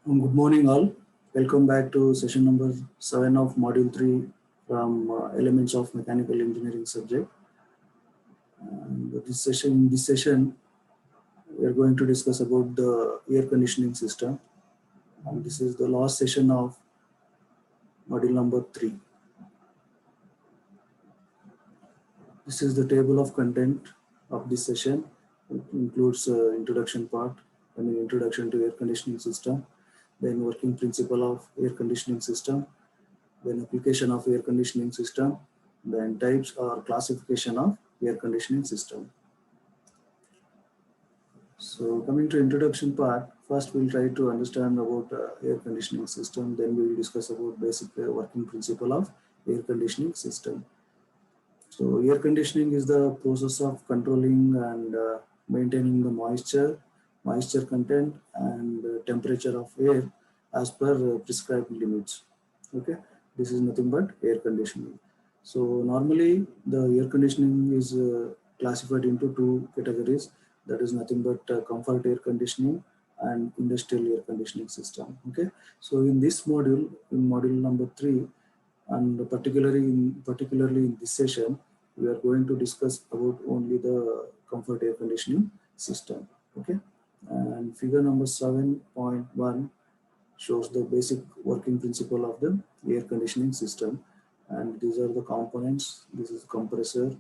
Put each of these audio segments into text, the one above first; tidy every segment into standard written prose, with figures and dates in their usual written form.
Good morning, all. Welcome back to session number 7 of module 3 from Elements of Mechanical Engineering subject. And in this session, we are going to discuss about the air conditioning system. And this is the last session of module number 3. This is the table of content of this session. It includes introduction part, introduction to air conditioning system, then working principle of air conditioning system, then application of air conditioning system, then types or classification of air conditioning system. So coming to introduction part, first we'll try to understand about air conditioning system, then we will discuss about basic working principle of air conditioning system. So air conditioning is the process of controlling and maintaining the moisture content and temperature of air as per prescribed limits. Okay, this is nothing but air conditioning. So normally the air conditioning is classified into two categories, that is nothing but comfort air conditioning and industrial air conditioning system. Okay, so in this module, in module number 3, and particularly in this session, we are going to discuss about only the comfort air conditioning system. Okay, and figure number 7.1 shows the basic working principle of the air conditioning system, and these are the components. This is evaporator,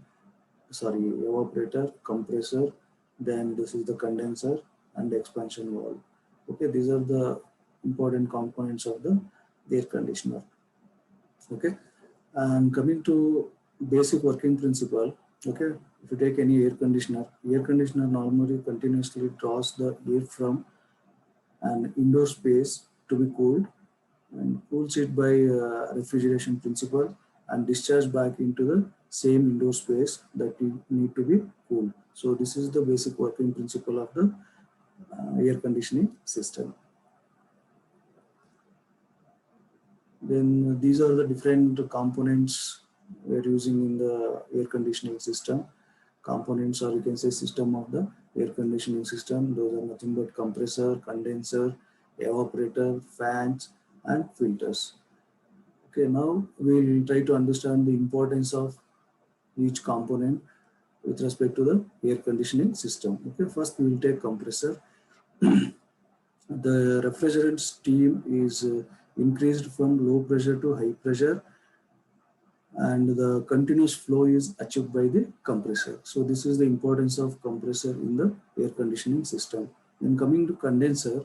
compressor, then this is the condenser and expansion valve. Okay, these are the important components of the air conditioner. Okay, and coming to basic working principle. Okay, if you take any air conditioner normally continuously draws the air from an indoor space to be cooled and cools it by refrigeration principle and discharge back into the same indoor space that you need to be cooled. So this is the basic working principle of the air conditioning system. Then these are the different components we are using in the air conditioning system. Components, or you can say system of the air conditioning system. Those are nothing but compressor, condenser, evaporator, fans, and filters. Okay, now we will try to understand the importance of each component with respect to the air conditioning system. Okay, first we will take compressor. The refrigerant steam is increased from low pressure to high pressure, and the continuous flow is achieved by the compressor. So this is the importance of compressor in the air conditioning system. Then coming to condenser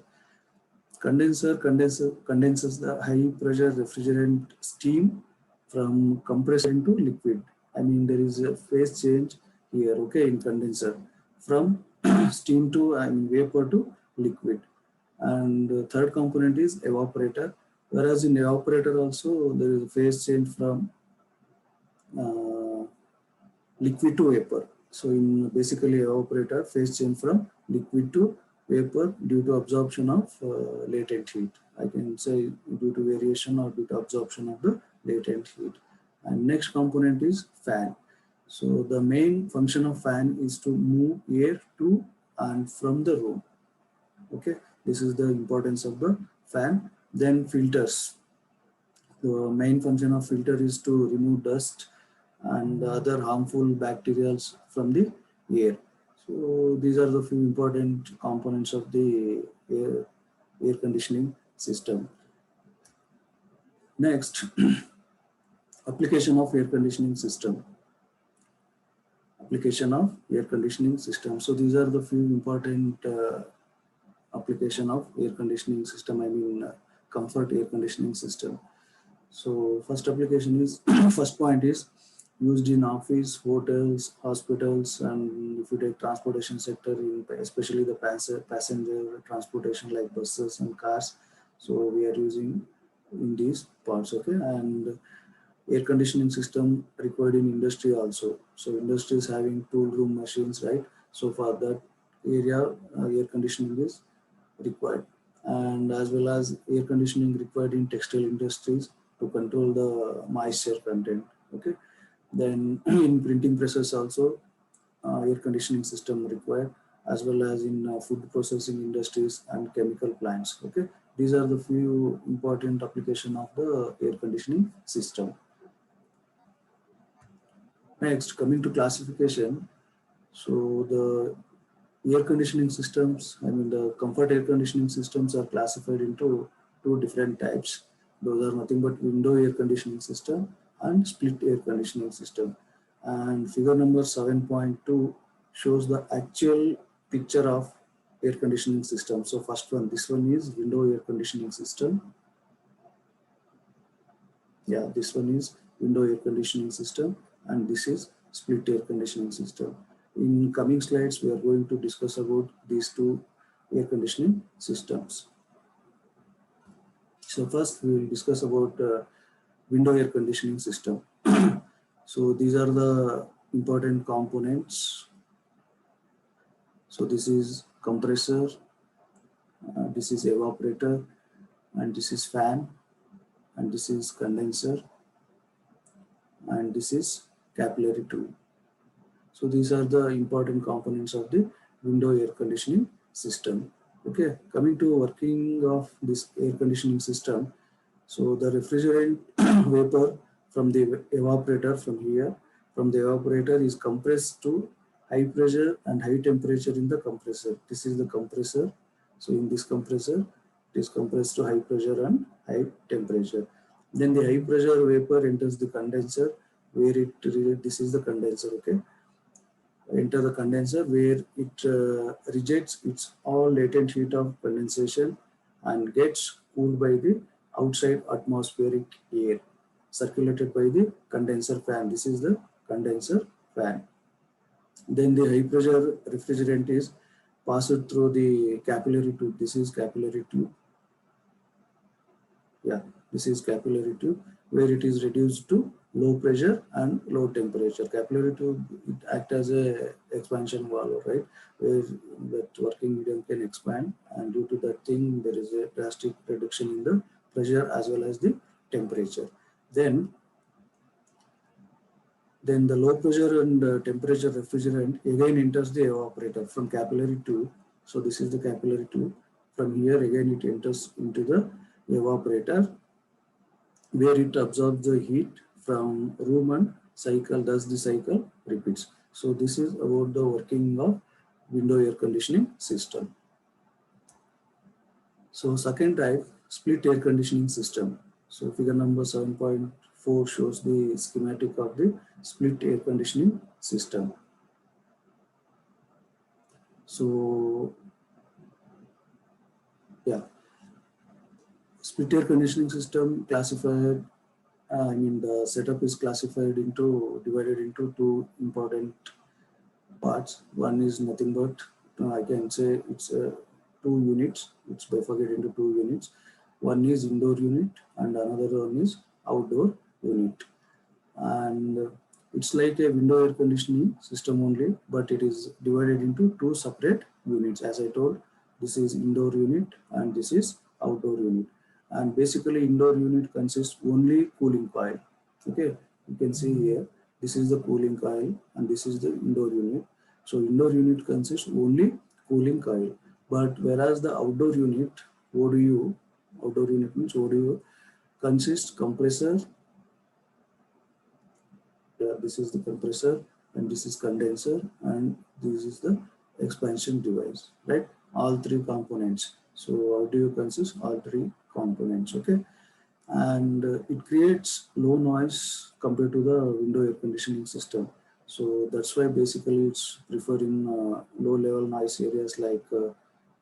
condenses the high pressure refrigerant steam from compressor into liquid. There is a phase change here, okay, in condenser from steam to vapor to liquid. And the third component is evaporator, whereas in evaporator also there is a phase change from liquid to vapor. So in basically evaporator, phase change from liquid to vapor due to absorption of latent heat. I can say due to variation or due to absorption of the latent heat. And next component is fan. So the main function of fan is to move air to and from the room. Okay, this is the importance of the fan. Then filters. The main function of filter is to remove dust and other harmful bacteria from the air. So these are the few important components of the air conditioning system. Next, application of air conditioning system. Application of air conditioning system. So these are the few important application of air conditioning system, comfort air conditioning system. So first application is, first point is used in office, hotels, hospitals, and if you take transportation sector, especially the passenger transportation like buses and cars. So we are using in these parts, okay. And air conditioning system required in industry also. So industry is having tool room machines, right? So for that area, air conditioning is required, and as well as air conditioning required in textile industries to control the moisture content. Okay, then in printing presses also air conditioning system required, as well as in food processing industries and chemical plants. Okay, these are the few important application of the air conditioning system. Next, coming to classification. So the air conditioning systems, I mean the comfort air conditioning systems are classified into two different types. Those are nothing but window air conditioning system and split air conditioning system. And figure number 7.2 shows the actual picture of air conditioning system. So first one, this one is window air conditioning system. Yeah, this one is window air conditioning system, and this is split air conditioning system. In coming slides, we are going to discuss about these two air conditioning systems. So first, we will discuss about window air conditioning system. So these are the important components. So this is compressor, this is evaporator, and this is fan, and this is condenser, and this is capillary tube. So these are the important components of the window air conditioning system. Okay, coming to working of this air conditioning system. So the refrigerant vapor from the evaporator from the evaporator is compressed to high pressure and high temperature in the compressor. This is the compressor. So in this compressor, it is compressed to high pressure and high temperature. Then the high pressure vapor enters the condenser where this is the condenser, okay? Enter the condenser where it rejects its all latent heat of condensation and gets cooled by the outside atmospheric air circulated by the condenser fan. This is the condenser fan. Then the high pressure refrigerant is passed through the capillary tube. This is capillary tube. Yeah, this is capillary tube where it is reduced to low pressure and low temperature. Capillary tube, it acts as a expansion valve, right? Where that working medium can expand, and due to that thing, there is a drastic reduction in the pressure as well as the temperature. Then the low pressure and temperature refrigerant again enters the evaporator from capillary tube. So this is the capillary tube. From here again it enters into the evaporator where it absorbs the heat from room and cycle, thus the cycle repeats. So this is about the working of window air conditioning system. So second type, split air conditioning system. So figure number 7.4 shows the schematic of the split air conditioning system. So yeah, split air conditioning system classified, I mean the setup is classified into, divided into two important parts. One is nothing but, I can say it's two units, it's bifurcated into two units. One is indoor unit and another one is outdoor unit. And it's like a window air conditioning system only, but it is divided into two separate units. As I told, this is indoor unit and this is outdoor unit. And basically indoor unit consists only cooling coil. Okay, you can see here, this is the cooling coil and this is the indoor unit. So indoor unit consists only cooling coil. But whereas the outdoor unit, ODU, outdoor unit means ODU, consists compressor. Yeah, this is the compressor and this is condenser and this is the expansion device, right? All three components. So how do you consist? All three components, okay? And it creates low noise compared to the window air conditioning system. So that's why basically it's preferred in low level noise areas like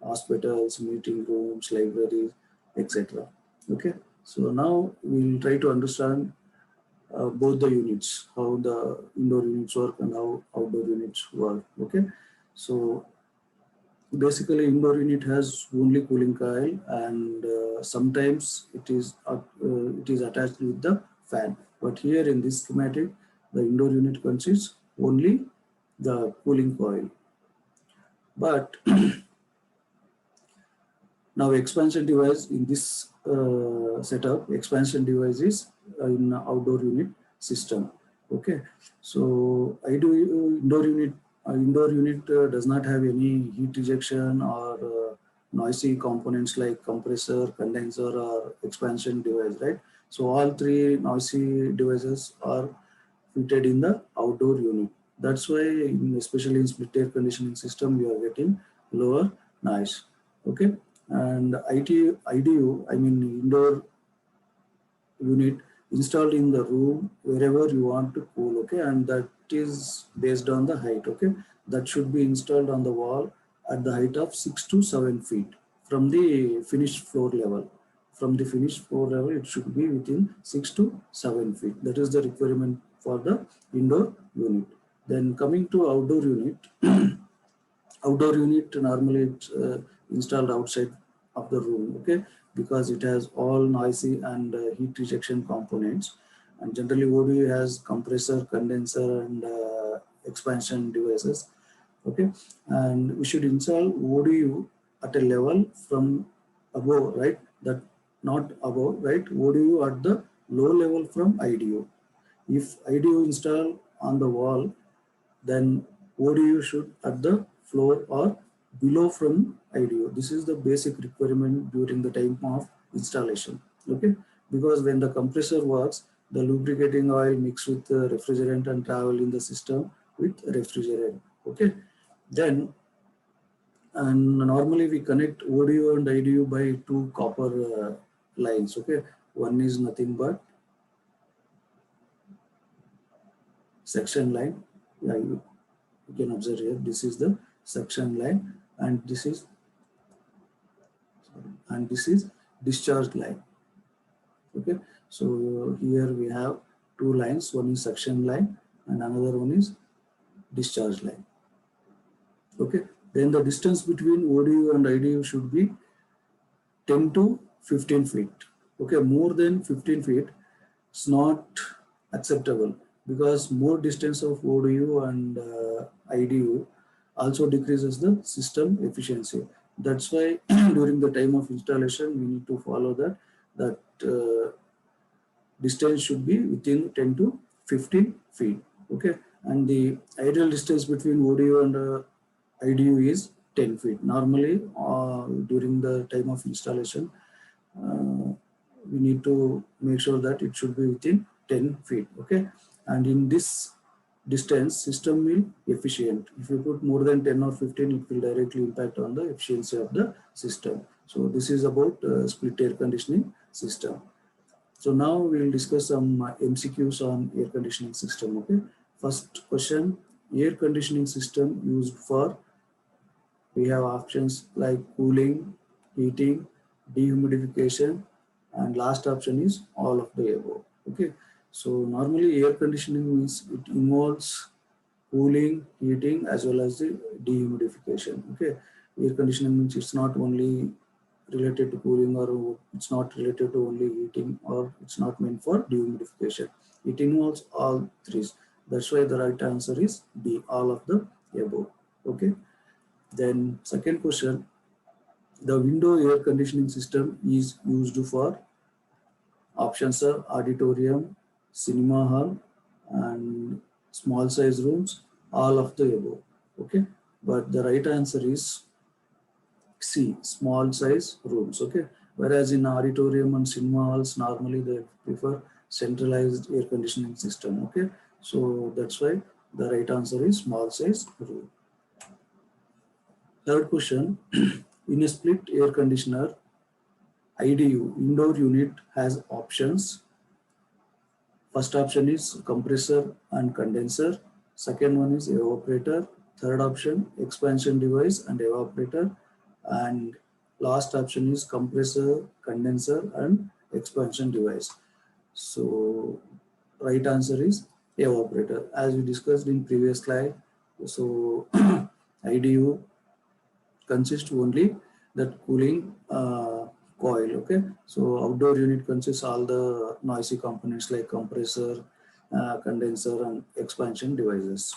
hospitals, meeting rooms, libraries, etc. Okay, so now we'll try to understand both the units, how the indoor units work and how outdoor units work. Okay, so basically indoor unit has only cooling coil and sometimes it is attached with the fan. But here in this schematic, the indoor unit consists only the cooling coil. But now expansion device in this setup, expansion device is in outdoor unit system. Okay, so I do indoor unit indoor unit does not have any heat rejection or noisy components like compressor, condenser, or expansion device, right? So all three noisy devices are fitted in the outdoor unit. That's why, especially in split air conditioning system, we are getting lower noise. Okay, and IDU, I mean indoor unit, installed in the room wherever you want to cool. Okay, and that is based on the height. Okay, that should be installed on the wall at the height of 6 to 7 feet from the finished floor level. From the finished floor level, it should be within 6 to 7 feet. That is the requirement for the indoor unit. Then coming to outdoor unit, outdoor unit normally it's installed outside of the room, okay, because it has all noisy and heat rejection components, and generally ODU has compressor, condenser, and expansion devices, okay, and we should install ODU at a level from above, right, that not above, right, ODU at the low level from IDU. If IDU installed on the wall, then ODU should at the floor or below from IDU. This is the basic requirement during the time of installation. Okay, because when the compressor works, the lubricating oil mix with the refrigerant and travel in the system with refrigerant. Okay, then and normally we connect ODU and IDU by two copper lines. Okay, one is nothing but section line. Yeah, you can observe here, this is the suction line, and this is discharge line. Okay, so here we have two lines, one is suction line and another one is discharge line. Okay, then the distance between ODU and IDU should be 10 to 15 feet. Okay, more than 15 feet it's not acceptable, because more distance of ODU and IDU also decreases the system efficiency. That's why during the time of installation we need to follow that distance should be within 10 to 15 feet. Okay, and the ideal distance between ODU and IDU is 10 feet. Normally during the time of installation we need to make sure that it should be within 10 feet. Okay, and in this distance system will efficient. If you put more than 10 or 15, it will directly impact on the efficiency of the system. So this is about split air conditioning system. So now we will discuss some MCQs on air conditioning system. Okay, first question: air conditioning system used for, we have options like cooling, heating, dehumidification, and last option is all of the above. Okay, so normally air conditioning means it involves cooling, heating, as well as the dehumidification. Okay, air conditioning means it's not only related to cooling, or it's not related to only heating, or it's not meant for dehumidification. It involves all three. That's why the right answer is D, all of the above. Okay, then second question: the window air conditioning system is used for, options are auditorium, cinema hall, and small size rooms, all of the above. Okay, but the right answer is C, small size rooms. Okay, whereas in auditorium and cinema halls normally they prefer centralized air conditioning system. Okay, so that's why the right answer is small size room. Third question: in a split air conditioner IDU, indoor unit has options. First option is compressor and condenser. Second one is evaporator. Third option, expansion device and evaporator. And last option is compressor, condenser, and expansion device. So right answer is evaporator. As we discussed in previous slide, so IDU consists only that cooling coil. Okay, so outdoor unit consists all the noisy components like compressor, condenser, and expansion devices.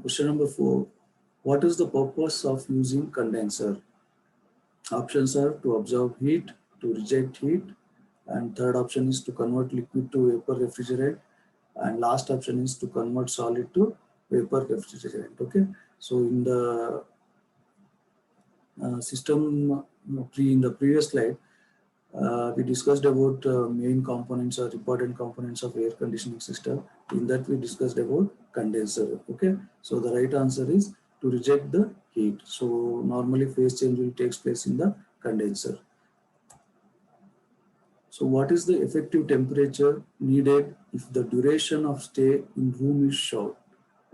Question number 4: what is the purpose of using condenser? Options are to absorb heat, to reject heat, and third option is to convert liquid to vapor refrigerant, and last option is to convert solid to vapor refrigerant. Okay, so in the system in the previous slide, we discussed about main components or important components of air conditioning system. In that we discussed about condenser. Okay, so the right answer is to reject the heat. So normally phase change will takes place in the condenser. So what is the effective temperature needed if the duration of stay in room is short?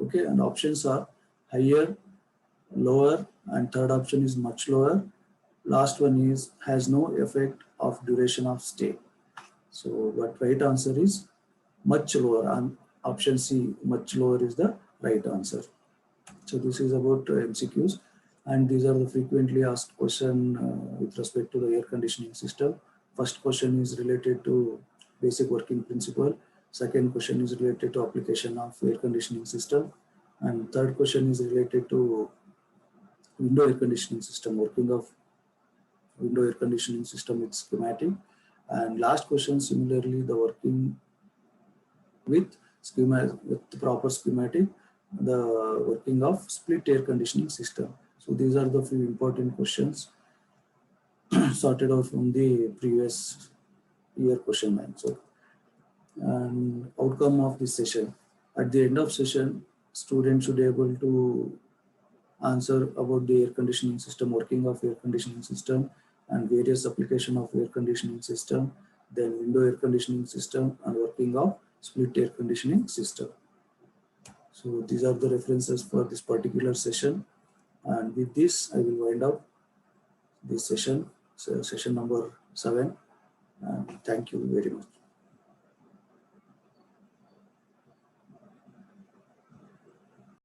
Okay, and options are higher, lower, and third option is much lower. Last one is has no effect of duration of stay. So but right answer is much lower, and option C, much lower, is the right answer. So this is about MCQs, and these are the frequently asked question with respect to the air conditioning system. First question is related to basic working principle. Second question is related to application of air conditioning system, and third question is related to window air conditioning system, working of window air conditioning system with schematic. And last question, similarly, the working with schema with the proper schematic, the working of split air conditioning system. So these are the few important questions sorted out from the previous year question bank. So, and outcome of this session, at the end of session, students should be able to answer about the air conditioning system, working of air conditioning system, and various application of air conditioning system, then window air conditioning system, and working of split air conditioning system. So these are the references for this particular session, and with this I will wind up this session, so session number 7, and thank you very much.